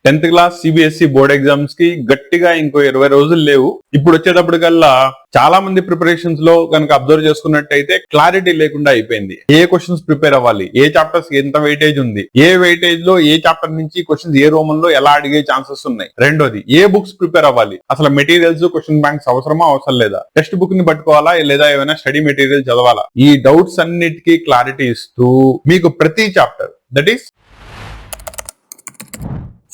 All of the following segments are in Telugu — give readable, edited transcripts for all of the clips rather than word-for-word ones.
10th class CBSE board exams కి గట్టిగా ఇంకో 20 రోజులు లేవు. ఇప్పుడు వచ్చేటప్పటికల్లా చాలా మంది ప్రిపరేషన్స్ లో కనుక అబ్జర్వ్ చేసుకున్నట్టయితే క్లారిటీ లేకుండా అయిపోయింది. ఏ క్వశ్చన్స్ ప్రిపేర్ అవ్వాలి, ఏ చాప్టర్స్ ఎంత వెయిటేజ్ ఉంది, ఏ వెయిటేజ్ లో ఏ చాప్టర్ నుంచి క్వశ్చన్స్ ఏ రోమన్ లో ఎలా అడిగే ఛాన్సెస్ ఉన్నాయి. రెండోది, ఏ బుక్స్ ప్రిపేర్ అవ్వాలి, అసలు మెటీరియల్స్ క్వశ్చన్ బ్యాంక్స్ అవసరమా అవసరం లేదా, టెక్స్ట్ బుక్ ని పట్టుకోవాలా లేదా ఏమైనా స్టడీ మెటీరియల్ చదవాలా, ఈ డౌట్స్ అన్నిటికీ క్లారిటీ ఇస్తూ మీకు ప్రతి chapter that is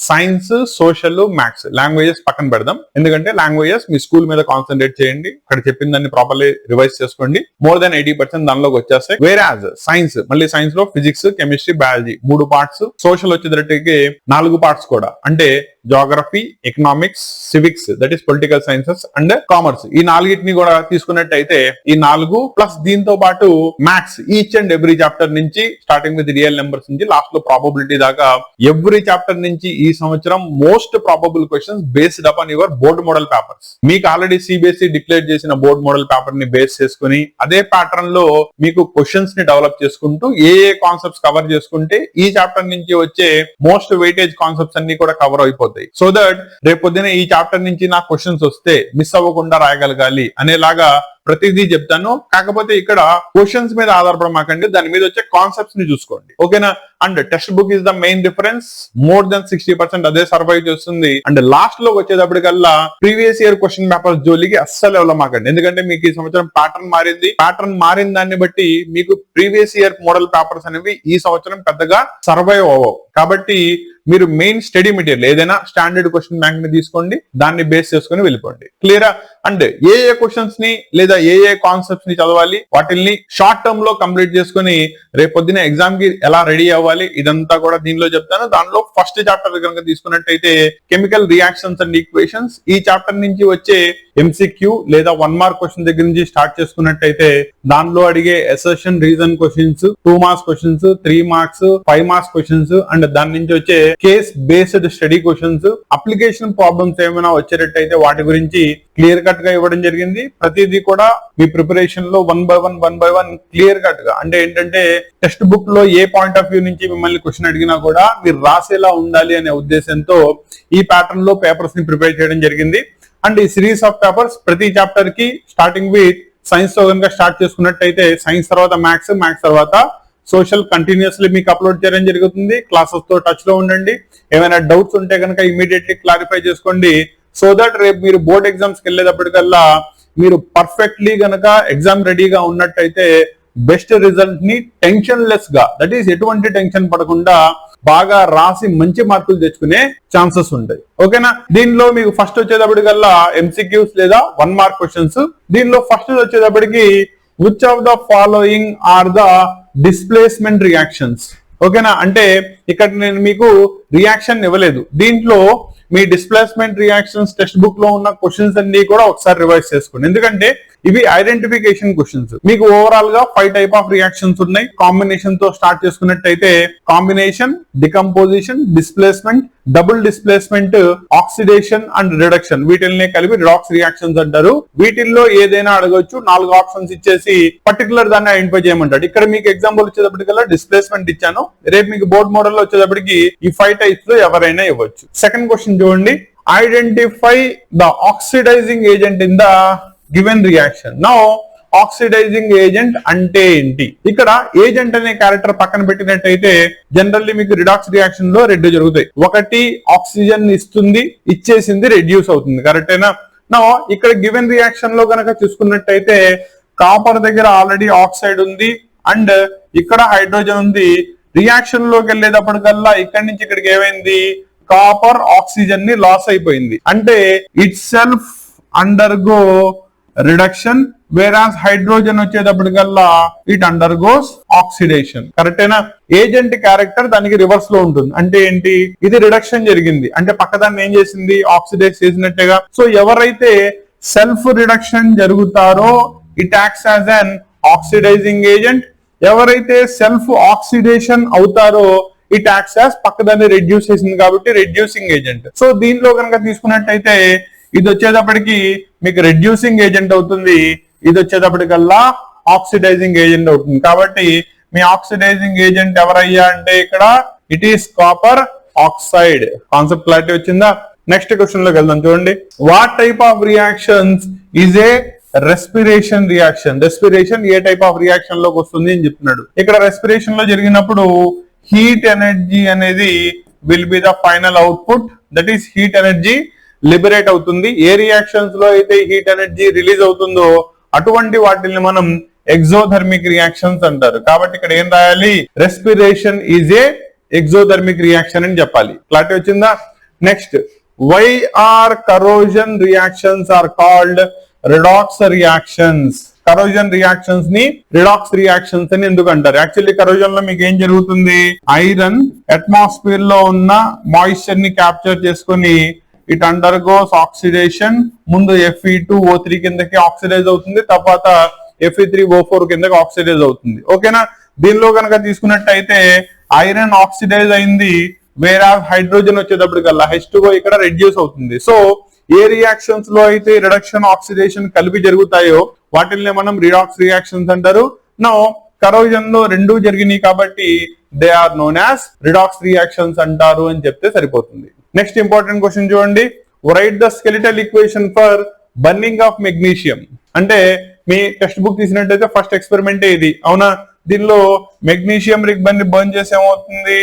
science, social, maths, languages పక్కన పెడదాం. ఎందుకంటే లాంగ్వేజెస్ మీ స్కూల్ మీద కాన్సన్ట్రేట్ చేయండి, అక్కడ చెప్పిన దాన్ని ప్రాపర్లీ రివైజ్ చేసుకోండి. మోర్ దాన్ 80% దానిలోకి వచ్చేస్తాయి. వేరాజ్ సైన్స్, మళ్ళీ సైన్స్ లో physics, chemistry, biology 3 parts, social వచ్చేటట్టుకి 4 పార్ట్స్ కూడా, అంటే geography, economics, civics that is political sciences and commerce. ఈ 4ని కూడా తీసుకున్నట్టయితే ఈ 4 ప్లస్ దీంతో పాటు maths, each and every chapter నుంచి స్టార్టింగ్ విత్ రియల్ నెంబర్స్ నుంచి లాస్ట్ లో ప్రాబబిలిటీ దాకా ఎవ్రీ చాప్టర్ నుంచి ఈ సంవత్సరం most probable questions based upon your board model papers. మీకు ఆల్రెడీ సిబిఎస్ఈ డిక్లేర్ చేసిన బోర్డ్ మోడల్ పేపర్ ని బేస్ చేసుకుని అదే ప్యాటర్న్ లో మీకు క్వశ్చన్స్ ని డెవలప్ చేసుకుంటూ ఏ కాన్సెప్ట్స్ కవర్ చేసుకుంటే ఈ చాప్టర్ నుంచి వచ్చే మోస్ట్ వెయిటేజ్ కాన్సెప్ట్స్ అన్ని కూడా కవర్ అయిపోతాయి. సో దట్ రేపొద్దున ఈ చాప్టర్ నుంచి నాకు క్వశ్చన్స్ వస్తే మిస్ అవ్వకుండా రాయగలగాలి అనేలాగా ప్రతిదీ చెప్తాను. కాకపోతే ఇక్కడ క్వశ్చన్స్ మీద ఆధారపడమాకండి, దాని మీద వచ్చే కాన్సెప్ట్స్ ని చూసుకోండి, ఓకేనా. And text book is the main difference. More than 60% అదే సర్వైవ్ చేస్తుంది. అండ్ లాస్ట్ లో వచ్చేటప్పటికల్లా ప్రీవియస్ ఇయర్ క్వశ్చన్ పేపర్స్ జోలికి అస్సలు వెళ్ళమాకండి. ఎందుకంటే మీకు ఈ సంవత్సరం ప్యాటర్న్ మారింది. ప్యాటర్న్ మారిన దాన్ని బట్టి మీకు ప్రీవియస్ ఇయర్ మోడల్ పేపర్స్ అనేవి ఈ సంవత్సరం పెద్దగా సర్వైవ్ అవ్వవు. కాబట్టి మీరు మెయిన్ స్టడీ మెటీరియల్ ఏదైనా స్టాండర్డ్ క్వశ్చన్ బ్యాంక్ ని తీసుకోండి, దాన్ని బేస్ చేసుకుని వెళ్ళిపోండి. క్లియరా? అండ్ ఏ క్వశ్చన్స్ ని లేదా ఏ కాన్సెప్ట్స్ ని చదవాలి, వాటిని షార్ట్ టర్మ్ లో కంప్లీట్ చేసుకుని రేపొద్దున ఎగ్జామ్ కి ఎలా రెడీ అవ్వాలి, ఇదంతా కూడా దీనిలో చెప్తాను. దానిలో ఫస్ట్ చాప్టర్ కనుక తీసుకున్నట్టయితే కెమికల్ రియాక్షన్స్ అండ్ ఈక్వేషన్స్. ఈ చాప్టర్ నుంచి వచ్చే ఎంసీక్యూ లేదా 1 మార్క్ క్వశ్చన్ దగ్గర నుంచి స్టార్ట్ చేసుకున్నట్టయితే దానిలో అడిగే assertion, reason questions, 2 marks questions, 3 marks, 5 marks questions and దాని నుంచి వచ్చే case based study questions, application problems ఏమైనా వచ్చేటట్టయితే వాటి గురించి క్లియర్ కట్ గా ఇవ్వడం జరిగింది. ప్రతిదీ కూడా మీ ప్రిపరేషన్ లో 1 by 1 క్లియర్ కట్ గా, అంటే ఏంటంటే టెక్స్ట్ బుక్ లో ఏ పాయింట్ ఆఫ్ వ్యూ నుంచి మిమ్మల్ని క్వశ్చన్ అడిగినా కూడా మీరు రాసేలా ఉండాలి అనే ఉద్దేశంతో ఈ ప్యాటర్న్ లో పేపర్స్ ని ప్రిపేర్ చేయడం జరిగింది. అండ్ ఈ సిరీస్ ఆఫ్ పేపర్స్ ప్రతి చాప్టర్ కి స్టార్టింగ్ విత్ సైన్స్ తో కనుక స్టార్ట్ చేసుకున్నట్టయితే సైన్స్ తర్వాత మ్యాథ్స్, మ్యాథ్స్ తర్వాత సోషల్ కంటిన్యూస్లీ మీకు అప్లోడ్ చేయడం జరుగుతుంది. క్లాసెస్ తో టచ్ లో ఉండండి. ఏమైనా డౌట్స్ ఉంటే కనుక ఇమీడియట్లీ క్లారిఫై చేసుకోండి. సో దట్ రేపు మీరు బోర్డ్ ఎగ్జామ్స్కి వెళ్ళేటప్పటికల్లా మీరు పర్ఫెక్ట్లీ గనక ఎగ్జామ్ రెడీగా ఉన్నట్టయితే బెస్ట్ రిజల్ట్ ని టెన్షన్ లెస్ గా, దట్ ఈస్ ఎటువంటి టెన్షన్ పడకుండా బాగా రాసి మంచి మార్కులు తెచ్చుకునే ఛాన్సెస్ ఉంటాయి, ఓకేనా. దీనిలో మీకు ఫస్ట్ వచ్చేటప్పటికల్లా ఎంసీక్యూస్ లేదా 1 మార్క్ క్వశ్చన్స్. దీనిలో ఫస్ట్ వచ్చేటప్పటికి which of the following are the displacement reactions, ఓకేనా. అంటే ఇక్కడ నేను మీకు రియాక్షన్ ఇవ్వలేదు, దీంట్లో మీ డిస్ప్లేస్మెంట్ రియాక్షన్స్ టెక్స్ట్ బుక్ లో ఉన్న క్వశ్చన్స్ అన్ని కూడా ఒకసారి రివైజ్ చేసుకోండి. ఎందుకంటే ఇవి ఐడెంటిఫికేషన్ క్వశ్చన్స్. మీకు ఓవరాల్ గా 5 టైప్ ఆఫ్ రియాక్షన్స్ ఉన్నాయి. కాంబినేషన్ తో స్టార్ట్ చేసుకున్నట్టయితే combination, decomposition, displacement, double displacement, oxidation and reduction, వీటిల్ని కలిపి రిడాక్స్ రియాక్షన్స్ అంటారు. వీటిల్లో ఏదైనా అడగొచ్చు. 4 ఆప్షన్స్ ఇచ్చేసి పర్టికులర్ దాన్ని ఐడెంటిఫై చేయమంటాడు. ఇక్కడ మీకు ఎగ్జాంపుల్ వచ్చేటప్పటికల్లా డిస్ప్లేస్మెంట్ ఇచ్చాను. రేపు మీకు బోర్డ్ మోడల్ లో వచ్చేటప్పటికి ఈ 5 టైప్స్ లో ఎవరైనా ఇవ్వచ్చు. సెకండ్ క్వశ్చన్ చూడండి, identify the oxidizing agent in the given reaction. Now oxidizing agent అంటే ఏంటి? ఇక్కడ ఏజెంట్ అనే క్యారెక్టర్ పక్కన పెట్టినట్టయితే జనరల్లీ మీకు రిడాక్స్ రియాక్షన్ లో 2 జరుగుతాయి. ఒకటి ఆక్సిజన్ ఇస్తుంది, ఇచ్చేసింది రెడ్యూస్ అవుతుంది, కరెక్టేనా. నౌ ఇక్కడ గివెన్ రియాక్షన్ లో కనుక చూసుకున్నట్టయితే కాపర్ దగ్గర ఆల్రెడీ ఆక్సైడ్ ఉంది అండ్ ఇక్కడ హైడ్రోజన్ ఉంది. రియాక్షన్ లోకి వెళ్ళేటప్పటికల్లా ఇక్కడి నుంచి ఇక్కడికి ఏమైంది, కాపర్ ఆక్సిజన్ ని లాస్ అయిపోయింది. అంటే itself undergo reduction, whereas hydrogen వచ్చేటప్పటికల్లా ఇట్ అండర్గోస్ ఆక్సిడేషన్, కరెక్టేనా. ఏజెంట్ క్యారెక్టర్ దానికి రివర్స్ లో ఉంటుంది. అంటే ఏంటి, ఇది రిడక్షన్ జరిగింది అంటే పక్కదాన్ని ఏం చేసింది, ఆక్సిడైజ్ చేసినట్టుగా. సో ఎవరైతే సెల్ఫ్ రిడక్షన్ జరుగుతారో it acts as an oxidizing agent. ఎవరైతే సెల్ఫ్ ఆక్సిడేషన్ అవుతారో ఇట్ యాక్ట్స్ యాజ్ పక్కదాన్ని రెడ్యూస్ చేసింది కాబట్టి రెడ్యూసింగ్ ఏజెంట్. సో దీనిలో కనుక తీసుకున్నట్టయితే ఇది వచ్చేటప్పటికి మీకు రెడ్యూసింగ్ ఏజెంట్ అవుతుంది, ఇది వచ్చేటప్పటికల్లా ఆక్సిడైజింగ్ ఏజెంట్ అవుతుంది. కాబట్టి మీ ఆక్సిడైజింగ్ ఏజెంట్ ఎవరయ్యా అంటే ఇక్కడ it is copper oxide. Concept clarity వచ్చిందా? నెక్స్ట్ క్వశ్చన్ లోకి వెళ్దాం. చూడండి, what type of reactions is a respiration reaction? Respiration A type of reaction లోకి వస్తుంది అని చెప్తున్నాడు. ఇక్కడ రెస్పిరేషన్ లో జరిగినప్పుడు హీట్ ఎనర్జీ అనేది will be the final output, that is heat energy liberate అవుతుంది. ఏ రియాక్షన్స్ లో అయితే హీట్ ఎనర్జీ రిలీజ్ అవుతుందో అటువంటి వాటిని మనం ఎగ్జోథర్మిక్ రియాక్షన్స్ అంటారు. కాబట్టి ఇక్కడ ఏం రాయాలి? Respiration is a exothermic reaction అని చెప్పాలి. క్లారిటీ వచ్చిందా? Next, why are corrosion reactions are called redox reactions? Corrosion reactions ని రిడాక్స్ రియాక్షన్స్ అని ఎందుకు అంటారు? యాక్చువల్లీ కరోజన్ లో మీకు ఏం జరుగుతుంది? ఐరన్ అట్మాస్ఫియర్ లో ఉన్న మాయిశ్చర్ ని క్యాప్చర్ చేసుకుని ఇట్ అండర్గోస్ ఆక్సిడేషన్. ముందు Fe2O3 కిందకి ఆక్సిడైజ్ అవుతుంది, తర్వాత Fe3O4 కిందకి ఆక్సిడైజ్ అవుతుంది. ఓకేనా? దీనిలో కనుక తీసుకున్నట్టయితే ఐరన్ ఆక్సిడైజ్ అయింది, వేరే హైడ్రోజన్ వచ్చేటప్పటికల్లా H2O ఇక్కడ రెడ్యూస్ అవుతుంది. సో ఏ రియాక్షన్స్ లో అయితే రిడక్షన్ ఆక్సిడేషన్ కలిపి జరుగుతాయో వాటిల్ని మనం రిడాక్స్ రియాక్షన్స్ అంటారు. నో కరోజన్ లో రెండు జరిగినాయి కాబట్టి they are known as redox reactions అంటారు అని చెప్తే సరిపోతుంది. నెక్స్ట్ ఇంపార్టెంట్ క్వశ్చన్ చూడండి, write the skeletal equation for burning of magnesium. అంటే మీ టెక్స్ట్ బుక్ తీసినట్టయితే ఫస్ట్ ఎక్స్పెరిమెంట్ ఇది, అవునా? దీనిలో మెగ్నీషియం రిగ్ బర్న్ చేసి ఏమవుతుంది?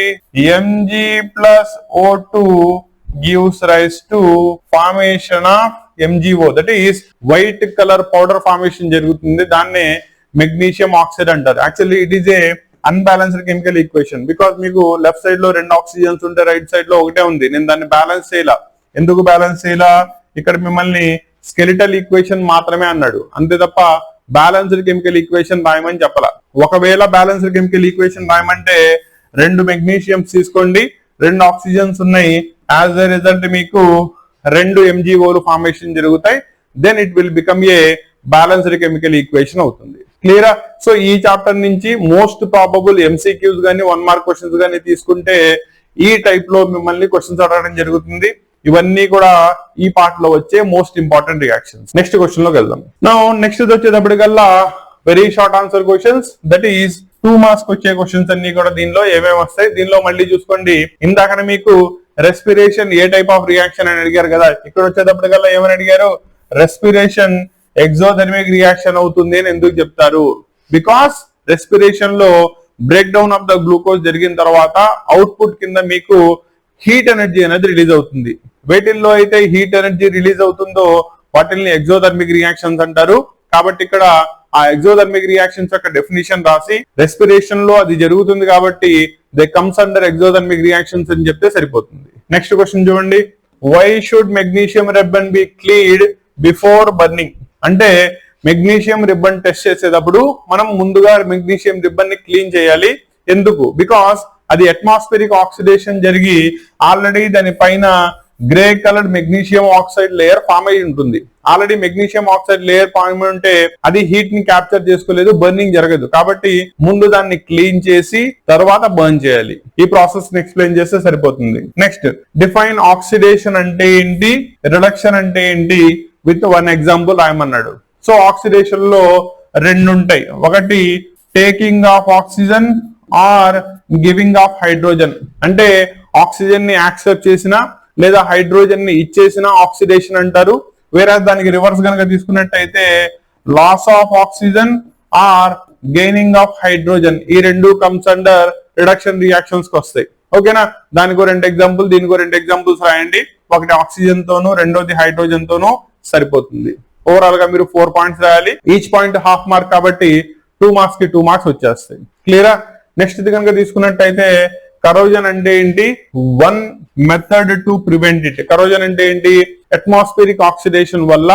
Mg+O2 gives rise to formation of MgO, that is white colour powder formation జరుగుతుంది. దాన్నే మెగ్నీషియం ఆక్సైడ్ అంటారు. Actually it is a unbalanced chemical equation, because మీకు లెఫ్ట్ సైడ్ లో 2 ఆక్సిజన్స్ ఉంటే రైట్ సైడ్ లో ఒకటే ఉంది. నేను దాన్ని బ్యాలెన్స్ చేయాల. ఎందుకు బ్యాలెన్స్ చేయాల? ఇక్కడ మిమ్మల్ని స్కెలిటల్ ఈక్వేషన్ మాత్రమే అన్నాడు, అంతే తప్ప బ్యాలెన్స్డ్ కెమికల్ ఈక్వేషన్ రాయమని చెప్పాల. ఒకవేళ బ్యాలెన్స్డ్ కెమికల్ ఈక్వేషన్ రాయమంటే 2 మెగ్నీషియంస్ తీసుకోండి, 2 ఆక్సిజన్స్ ఉన్నాయి, యాజ్ ఎ రిజల్ట్ మీకు 2 MgOలు ఫార్మేషన్ జరుగుతాయి. Then it will become a balanced chemical equation అవుతుంది. క్లియరా? సో ఈ చాప్టర్ నుంచి మోస్ట్ ప్రాబబుల్ MCQs గానీ 1 మార్క్ క్వశ్చన్స్ గానీ తీసుకుంటే ఈ టైప్ లో మిమ్మల్ని క్వశ్చన్స్ అడగడం జరుగుతుంది. ఇవన్నీ కూడా ఈ పార్ట్ లో వచ్చే most important reactions. Next question లోకి వెళ్దాం. నెక్స్ట్ వచ్చేటప్పటికల్లా very short answer questions, that is 2 marks వచ్చే క్వశ్చన్స్ అన్ని కూడా దీనిలో ఏమేమి వస్తాయి. దీనిలో మళ్ళీ చూసుకోండి, ఇందాకనే మీకు respiration A type of reaction అని అడిగారు కదా, ఇక్కడ వచ్చేటప్పటికల్లా ఏమని అడిగారు? రెస్పిరేషన్ ఎగ్జోథర్మిక్ రియాక్షన్ అవుతుంది అని ఎందుకు చెప్తారు? బికాస్ రెస్పిరేషన్ లో break down of the glucose జరిగిన తర్వాత అవుట్పుట్ కింద మీకు హీట్ ఎనర్జీ అనేది రిలీజ్ అవుతుంది. వేటిల్లో అయితే హీట్ ఎనర్జీ రిలీజ్ అవుతుందో వాటిల్ని ఎగ్జోథర్మిక్ రియాక్షన్స్ అంటారు. కాబట్టి ఇక్కడ ఆ ఎగ్జోథర్మిక్ రియాక్షన్స్ యొక్క డెఫినిషన్ రాసి రెస్పిరేషన్ లో అది జరుగుతుంది కాబట్టి they comes under exothermic reactions అని చెప్తే సరిపోతుంది. నెక్స్ట్ క్వశ్చన్ చూడండి, why should magnesium ribbon be cleaned before burning? అంటే మెగ్నీషియం రిబ్బన్ టెస్ట్ చేసేటప్పుడు మనం ముందుగా మెగ్నీషియం రిబ్బన్ ని క్లీన్ చేయాలి. ఎందుకు? బికాస్ అది అట్మాస్ఫిరిక్ ఆక్సిడేషన్ జరిగి ఆల్రెడీ దాని పైన grey coloured magnesium oxide layer form అయి ఉంటుంది. Already magnesium oxide layer form అయి ఉంటే అది హీట్ ని క్యాప్చర్ చేసుకోలేదు, బర్నింగ్ జరగదు. కాబట్టి ముందు దాన్ని క్లీన్ చేసి తర్వాత బర్న్ చేయాలి. ఈ ప్రాసెస్ ని ఎక్స్ప్లెయిన్ చేస్తే సరిపోతుంది. నెక్స్ట్, డిఫైన్ ఆక్సిడేషన్ అంటే ఏంటి, రిడక్షన్ అంటే ఏంటి విత్ 1 ఎగ్జాంపుల్ రాయమన్నాడు. సో ఆక్సిడేషన్ లో 2 ఉంటాయి, ఒకటి taking of oxygen are giving of hydrogen. అంటే ఆక్సిజన్ ని యాక్సెప్ట్ చేసినా లేదా హైడ్రోజన్ ని ఇచ్చేసిన ఆక్సిడేషన్ అంటారు. వేరే దానికి రివర్స్ కనుక తీసుకున్నట్టయితే loss of oxygen or gaining of hydrogen, ఈ 2 కమ్స్ అండర్ రిడక్షన్ రియాక్షన్స్ కి వస్తాయి. ఓకేనా? దానికో 2 ఎగ్జాంపుల్, దీనికో 2 ఎగ్జాంపుల్స్ రాయండి. ఒకటి ఆక్సిజన్ తోనూ, రెండోది హైడ్రోజన్ తోనూ సరిపోతుంది. ఓవరాల్ గా మీరు 4 పాయింట్స్ రాయాలి. ఈచ్ పాయింట్ హాఫ్ మార్క్ కాబట్టి 2 మార్క్స్ కి 2 మార్క్స్ వచ్చేస్తాయి. క్లియరా? నెక్స్ట్ ఇది కనుక తీసుకున్నట్టయితే కరోజన్ అంటే ఏంటి? 1 method to prevent it. Corrosion అంటే ఏంటి? అట్మాస్ఫిరిక్ ఆక్సిడేషన్ వల్ల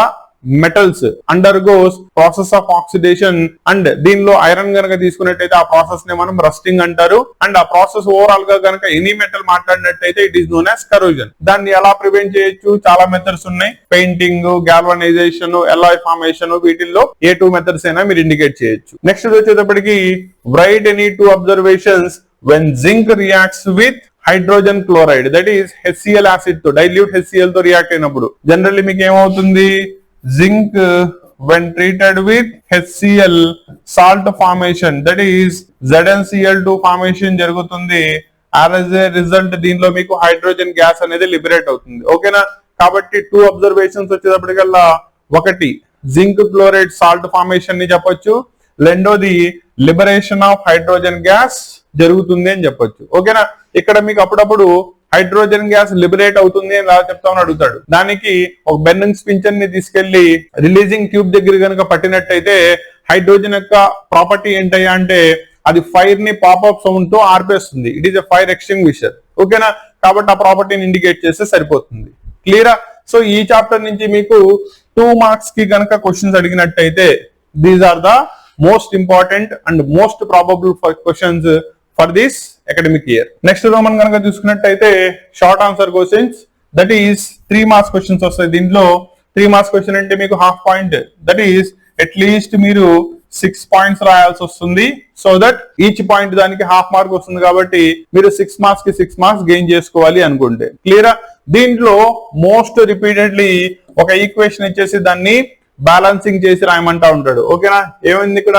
metals undergoes process of oxidation, and దీనిలో ఐరన్ కనుక తీసుకున్నట్టయితే ఆ ప్రాసెస్ ని మనం రస్టింగ్ అంటారు. అండ్ ఆ ప్రాసెస్ ఓవరాల్ గా కనుక ఎనీ మెటల్ మాట్లాడినట్టయితే it is known as corrosion. దాన్ని ఎలా ప్రివెంట్ చేయొచ్చు? చాలా మెథడ్స్ ఉన్నాయి. పెయింటింగ్, గాల్వనైజేషన్, ఎలాయ్ ఫార్మేషన్, వీటిల్లో ఏ 2 మెథడ్స్ అయినా మీరు ఇండికేట్ చేయొచ్చు. నెక్స్ట్ వచ్చేటప్పటికి right any 2 observations when zinc reacts with hydrogen chloride, that is HCl acid తో, dilute HCl తో రియాక్ట్ అయినప్పుడు జనరల్లీ మీకు ఏమవుతుంది? zinc when treated with HCl salt formation, that is ZnCl2 formation జరుగుతుంది. యాజ్ ఏ రిజల్ట్ దీనిలో మీకు హైడ్రోజన్ గ్యాస్ అనేది లిబరేట్ అవుతుంది. ఓకేనా, కాబట్టి 2 అబ్జర్వేషన్స్ వచ్చేటప్పటికల్లా, ఒకటి జింక్ క్లోరైడ్ సాల్ట్ ఫార్మేషన్ ని చెప్పొచ్చు, రెండోది లిబరేషన్ ఆఫ్ హైడ్రోజన్ గ్యాస్ జరుగుతుంది అని చెప్పొచ్చు. ఓకేనా, ఇక్కడ మీకు అప్పుడప్పుడు హైడ్రోజన్ గ్యాస్ లిబరేట్ అవుతుంది అని ఎలా చెప్తామని అడుగుతాడు. దానికి ఒక బెన్నింగ్ స్పించర్ ని తీసుకెళ్లి రిలీజింగ్ ట్యూబ్ దగ్గర కనుక పట్టినట్టయితే హైడ్రోజన్ యొక్క ప్రాపర్టీ ఏంటయ్యా అంటే అది ఫైర్ ని పాపప్ సౌండ్ తో ఆర్పేస్తుంది. It is a fire extinguisher. ఓకేనా, కాబట్టి ఆ ప్రాపర్టీని ఇండికేట్ చేస్తే సరిపోతుంది. క్లియరా? సో ఈ చాప్టర్ నుంచి మీకు 2 మార్క్స్ కి కనుక క్వశ్చన్స్ అడిగినట్టయితే these are the most important and most probable questions for this academic year. Next లో మనం కనుక చూసుకున్నట్టయితే short answer questions, that is 3 marks questions వస్తాయి. దీంట్లో 3 మార్క్స్ క్వశ్చన్ అంటే మీకు half point, that is at least మీరు 6 పాయింట్స్ రాయాల్సి వస్తుంది. సో దట్ ఈచ్ పాయింట్ దానికి హాఫ్ మార్క్ వస్తుంది. కాబట్టి మీరు 6 మార్క్స్ కి 6 మార్క్స్ గెయిన్ చేసుకోవాలి అనుకుంటే. క్లియరా? దీంట్లో మోస్ట్ రిపీటెడ్లీ ఒక ఈక్వేషన్ ఇచ్చేసి దాన్ని బ్యాలెన్సింగ్ చేసి రాయమంటా ఉంటాడు. ఓకేనా, ఏమైంది ఇక్కడ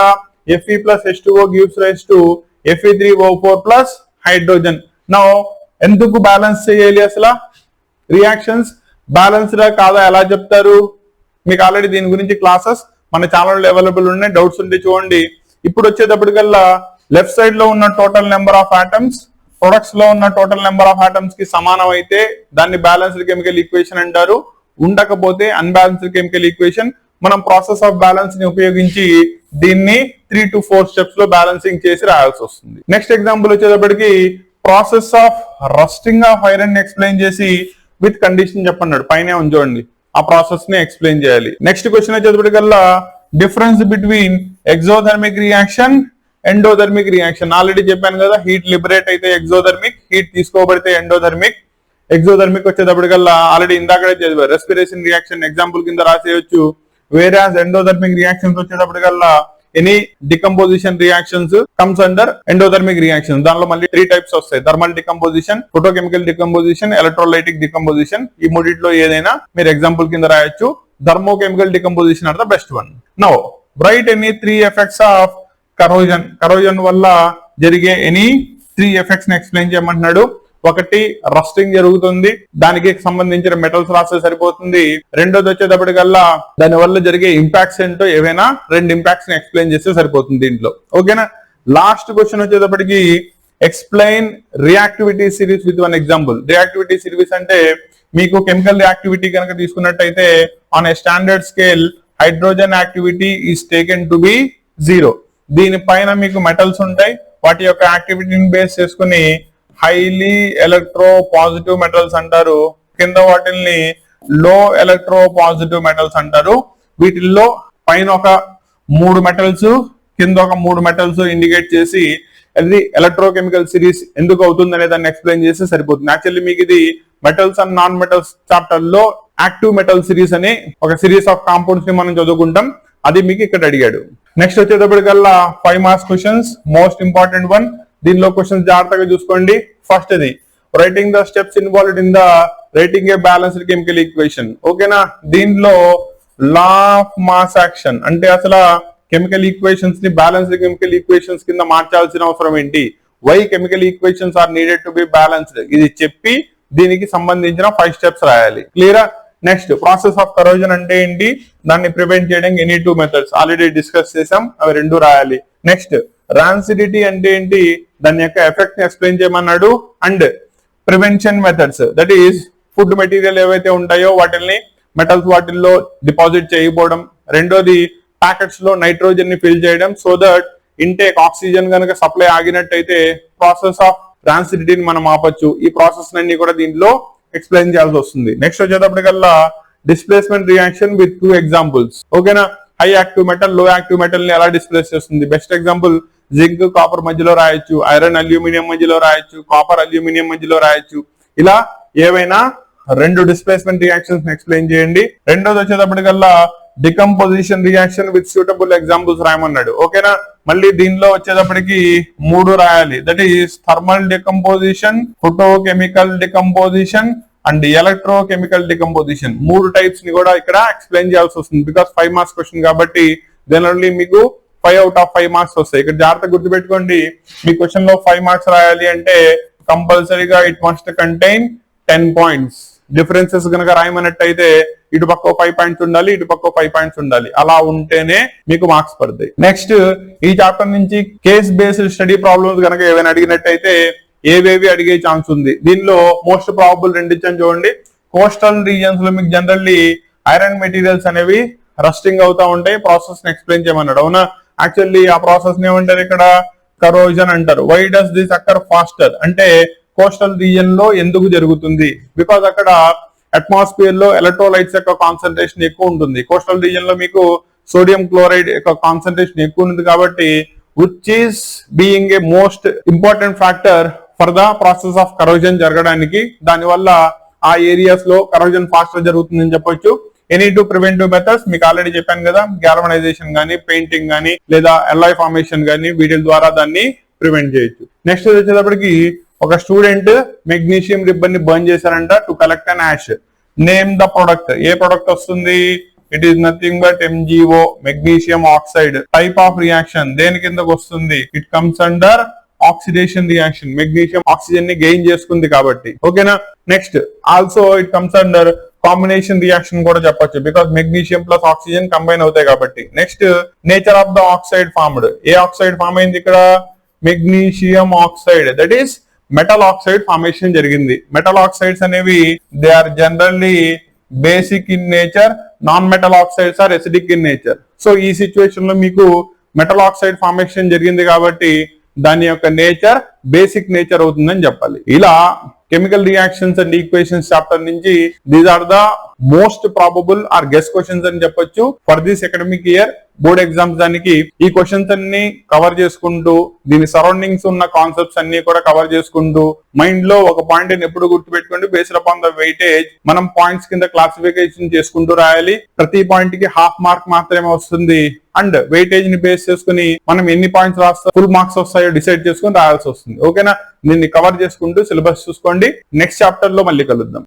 Fe+H2O gives rise to Fe3O4 plus hydrogen. Now ఎందుకు బ్యాలెన్స్ చేయాలి? అసలు రియాక్షన్స్ బ్యాలెన్స్డ్ కాదా ఎలా చెప్తారు? మీకు ఆల్రెడీ దీని గురించి క్లాసెస్ మన ఛానల్ అవైలబుల్ ఉన్నాయి, డౌట్స్ ఉంటే చూడండి. ఇప్పుడు వచ్చేటప్పటికల్లా లెఫ్ట్ సైడ్ లో ఉన్న total number of atoms products లో ఉన్న టోటల్ నెంబర్ ఆఫ్ ఆటమ్స్ కి సమానం అయితే దాన్ని బ్యాలెన్స్డ్ కెమికల్ ఈక్వేషన్ అంటారు. ఉండకపోతే అన్బ్యాలెన్స్డ్ కెమికల్ ఈక్వేషన్. మనం ప్రాసెస్ ఆఫ్ బ్యాలెన్స్ ని ఉపయోగించి దీన్ని 3 to 4 స్టెప్స్ లో బ్యాలెన్సింగ్ చేసి రాయాల్సి వస్తుంది. నెక్స్ట్ ఎగ్జాంపుల్ వచ్చేటప్పటికి process of rusting of iron explain చేసి విత్ కండిషన్ చెప్పన్నాడు. పైన ఉంచండి, ఆ ప్రాసెస్ ని ఎక్స్ప్లెయిన్ చేయాలి. నెక్స్ట్ క్వశ్చన్ వచ్చేటప్పటికల్లా difference between exothermic reaction endothermic reaction. Already చెప్పాను కదా, హీట్ లిబరేట్ అయితే ఎగ్జోథర్మిక్, హీట్ తీసుకోబడితే ఎండోథర్మిక్. ఎగ్జోథర్మిక్ వచ్చేటప్పటికల్లా ఆల్రెడీ ఇందాకడే చదివారు, రెస్పిరేషన్ రియాక్షన్ ఎగ్జాంపుల్ కింద రాసేయచ్చు. వేరాజ్ ఎండోథర్మిక్ రియాక్షన్స్ వచ్చేటప్పటికల్లా any decomposition reactions comes under endothermic reaction. దానిలో మళ్ళీ 3 టైప్స్ వస్తాయి, thermal decomposition, photochemical decomposition, electrolytic decomposition. ఈ మూడిట్లో ఏదైనా మీరు ఎగ్జాంపుల్ కింద రాయొచ్చు. Thermochemical decomposition are the best one. Now write any 3 effects of corrosion. Corrosion వల్ల జరిగే ఎనీ 3 ఎఫెక్ట్స్ ని ఎక్స్ప్లెయిన్ చేయమంటున్నాడు. ఒకటి రస్టింగ్ జరుగుతుంది, దానికి సంబంధించిన మెటల్స్ రాస్తే సరిపోతుంది. రెండోది వచ్చేటప్పటికల్లా దాని వల్ల జరిగే ఇంపాక్ట్స్ ఏంటో ఏవైనా 2 ఇంపాక్ట్స్ ని ఎక్స్ప్లెయిన్ చేస్తే సరిపోతుంది దీంట్లో. ఓకేనా, లాస్ట్ క్వశ్చన్ వచ్చేటప్పటికి explain reactivity series with 1 example. Reactivity series అంటే మీకు కెమికల్ రియాక్టివిటీ కనుక తీసుకున్నట్టయితే on a standard scale hydrogen activity is taken to be 0. దీనిపైన మీకు మెటల్స్ ఉంటాయి, వాటి యొక్క యాక్టివిటీని బేస్ చేసుకుని హైలీ ఎలక్ట్రో పాజిటివ్ మెటల్స్ అంటారు, కింద వాటిల్ని లో ఎలక్ట్రో పాజిటివ్ మెటల్స్ అంటారు. వీటిల్లో పైన ఒక 3 మెటల్స్, కింద ఒక 3 మెటల్స్ ఇండికేట్ చేసి అది ఎలక్ట్రోకెమికల్ సిరీస్ ఎందుకు అవుతుంది అనే దాన్ని ఎక్స్ప్లెయిన్ చేస్తే సరిపోతుంది. యాక్చువల్లీ మీకు ఇది metals and non metals chapter లో యాక్టివ్ మెటల్ సిరీస్ అని ఒక సిరీస్ ఆఫ్ కాంపౌండ్స్ ని మనం చదువుకుంటాం, అది మీకు ఇక్కడ అడిగాడు. నెక్స్ట్ వచ్చేటప్పటికల్లా 5 marks questions, most important one. దీనిలో క్వశ్చన్స్ జాగ్రత్తగా చూసుకోండి. ఫస్ట్ ఇది writing the steps involved in the writing a balanced chemical equation. ఓకేనా, దీనిలో లా ఆఫ్ మాస్ యాక్షన్ అంటే అసలు కెమికల్ ఈక్వేషన్స్ ని బ్యాలెన్స్డ్ కెమికల్ ఈక్వేషన్స్ కింద మార్చాల్సిన అవసరం ఏంటి, why chemical equations are needed to be balanced, ఇది చెప్పి దీనికి సంబంధించిన 5 స్టెప్స్ రాయాలి. క్లియరా? నెక్స్ట్ ప్రాసెస్ ఆఫ్ కరోజన్ అంటే ఏంటి, దాన్ని ప్రివెంట్ చేయడానికి ఎనీ 2 మెథడ్స్ ఆల్రెడీ డిస్కస్ చేసాం, అవి 2 రాయాలి. నెక్స్ట్ రాన్సిడిటీ అంటే ఏంటి, దాని యొక్క ఎఫెక్ట్ ని ఎక్స్ప్లెయిన్ చేయమన్నాడు. And prevention methods, that is food material ఏవైతే ఉంటాయో వాటిని మెటల్స్ వాటిల్లో డిపాజిట్ చేయకపోవడం. రెండోది ప్యాకెట్స్ లో నైట్రోజన్ ని ఫిల్ చేయడం, సో దట్ ఇంటేక్ ఆక్సిజన్ కనుక సప్లై ఆగినట్టయితే ప్రాసెస్ ఆఫ్ రాన్సిడిటీని మనం ఆపొచ్చు. ఈ ప్రాసెస్ అన్ని కూడా దీంట్లో ఎక్స్ప్లెయిన్ చేయాల్సి వస్తుంది. నెక్స్ట్ వచ్చేటప్పటికల్లా డిస్ప్లేస్మెంట్ రియాక్షన్ విత్ 2 ఎగ్జాంపుల్స్. ఓకేనా, హై యాక్టివ్ మెటల్ లో యాక్టివ్ మెటల్ ని ఎలా డిస్ప్లేస్ చేస్తుంది. బెస్ట్ ఎగ్జాంపుల్ జింక్ కాపర్ మధ్యలో రాయొచ్చు, ఐరన్ అల్యూమినియం మధ్యలో రాయొచ్చు, కాపర్ అల్యూమినియం మధ్యలో రాయొచ్చు. ఇలా ఏవైనా 2 డిస్ప్లేస్మెంట్ రియాక్షన్స్ ఎక్స్ప్లెయిన్ చేయండి. రెండోది వచ్చేటప్పటికల్లా decomposition reaction with suitable examples రాయమన్నాడు. ఓకేనా, మళ్ళీ దీనిలో వచ్చేటప్పటికి 3 రాయాలి. That is thermal decomposition, photochemical decomposition and electrochemical decomposition. 3 types ని కూడా ఇక్కడ ఎక్స్ప్లెయిన్ చేయాల్సి వస్తుంది. బికాస్ 5 మార్క్స్ క్వశ్చన్ కాబట్టి దీనిలో మీకు 5 out of 5 మార్క్స్ వస్తాయి. ఇక్కడ జాగ్రత్త గుర్తుపెట్టుకోండి, మీ క్వశ్చన్ లో 5 మార్క్స్ రాయాలి అంటే కంపల్సరీగా it must contain 10 points. Differences కనుక రాయమన్నట్టయితే ఇటు పక్క 5 పాయింట్స్ ఉండాలి, ఇటు పక్క 5 పాయింట్స్ ఉండాలి. అలా ఉంటేనే మీకు మార్క్స్ పడతాయి. నెక్స్ట్ ఈ చాప్టర్ నుంచి కేస్ బేస్డ్ స్టడీ ప్రాబ్లమ్స్ కనుక ఏమైనా అడిగినట్టయితే ఏవేవి అడిగే ఛాన్స్ ఉంది. దీనిలో మోస్ట్ ప్రాబబుల్ రెండు ఇచ్చాను చూడండి. కోస్టల్ రీజన్స్ లో మీకు జనరల్లీ ఐరన్ మెటీరియల్స్ అనేవి రస్టింగ్ అవుతా ఉంటాయి. ప్రాసెస్ ని ఎక్స్ప్లెయిన్ చేయమన్నాడు. అవునా? యాక్చువల్లీ ఆ ప్రాసెస్ ని ఏమంటారు ఇక్కడ? కరోజన్ అంటారు. వై డస్ దిస్ అక్కర్ ఫాస్టర్ అంటే కోస్టల్ రీజియన్ లో ఎందుకు జరుగుతుంది? బికాస్ అక్కడ అట్మాస్ఫియర్ లో ఎలక్ట్రోలైట్స్ యొక్క కాన్సన్ట్రేషన్ ఎక్కువ ఉంటుంది. కోస్టల్ రీజియన్ లో మీకు సోడియం క్లోరైడ్ యొక్క కాన్సన్ట్రేషన్ ఎక్కువ ఉంది కాబట్టి which is being a most important factor for the process of corrosion జరగడానికి. దానివల్ల ఆ ఏరియాస్ లో కరోజన్ ఫాస్ట్ గా జరుగుతుందని చెప్పొచ్చు. ఎనీ టు ప్రివెంటివ్ మెథడ్స్ మీకు ఆల్రెడీ చెప్పాను కదా, గ్యాల్వనైజేషన్ గానీ, పెయింటింగ్ గానీ, లేదా ఎల్లాయ్ ఫార్మేషన్ గానీ, వీటి ద్వారా దాన్ని ప్రివెంట్ చేయొచ్చు. నెక్స్ట్ వచ్చేటప్పటికి ఒక స్టూడెంట్ మెగ్నీషియం రిబ్బన్ ని బర్న్ చేశారంట to collect an ash. Name the product. ఏ ప్రొడక్ట్ వస్తుంది? It is nothing but MgO, magnesium oxide. Type of reaction దేని కిందకు వస్తుంది? It comes under oxidation reaction. Magnesium oxygen ని గెయిన్ చేసుకుంది కాబట్టి. ఓకేనా? Next also it comes under combination reaction కూడా చెప్పొచ్చు, because magnesium plus oxygen combine అవుతాయి కాబట్టి. Next nature of the oxide formed. ఏ ఆక్సైడ్ ఫార్మ్ అయింది ఇక్కడ? Magnesium oxide. That is metal oxide formation జరిగింది. మెటల్ ఆక్సైడ్స్ అనేవి they are generally basic in nature, non metal oxides are acidic in nature. So ఈ సిచ్యువేషన్ లో మీకు మెటల్ ఆక్సైడ్ ఫార్మేషన్ జరిగింది కాబట్టి దాని యొక్క నేచర్ బేసిక్ నేచర్ అవుతుందని చెప్పాలి. ఇలా chemical reactions and equations chapter నుంచి these are the most probable or guess questions అని చెప్పొచ్చు for this academic year. Board exams దానికి ఈ క్వశ్చన్స్ అన్ని కవర్ చేసుకుంటూ, దీని సరౌండింగ్స్ ఉన్న కాన్సెప్ట్స్ అన్ని కూడా కవర్ చేసుకుంటూ, మైండ్ లో ఒక పాయింట్ ఎప్పుడు గుర్తుపెట్టుకోండి, బేస్డ్ అపాన్ ద వెయిటేజ్ మనం పాయింట్స్ కింద క్లాసిఫికేషన్ చేసుకుంటూ రాయాలి. ప్రతి పాయింట్ కి హాఫ్ మార్క్ మాత్రమే వస్తుంది. అండ్ వెయిటేజ్ ని బేస్ చేసుకుని మనం ఎన్ని పాయింట్స్ రాస్తా ఫుల్ మార్క్స్ వస్తాయో డిసైడ్ చేసుకుని రాయాల్సి వస్తుంది. ఓకేనా? దీన్ని కవర్ చేసుకుంటూ సిలబస్ చూసుకోండి. నెక్స్ట్ చాప్టర్ లో మళ్ళీ కలుద్దాం.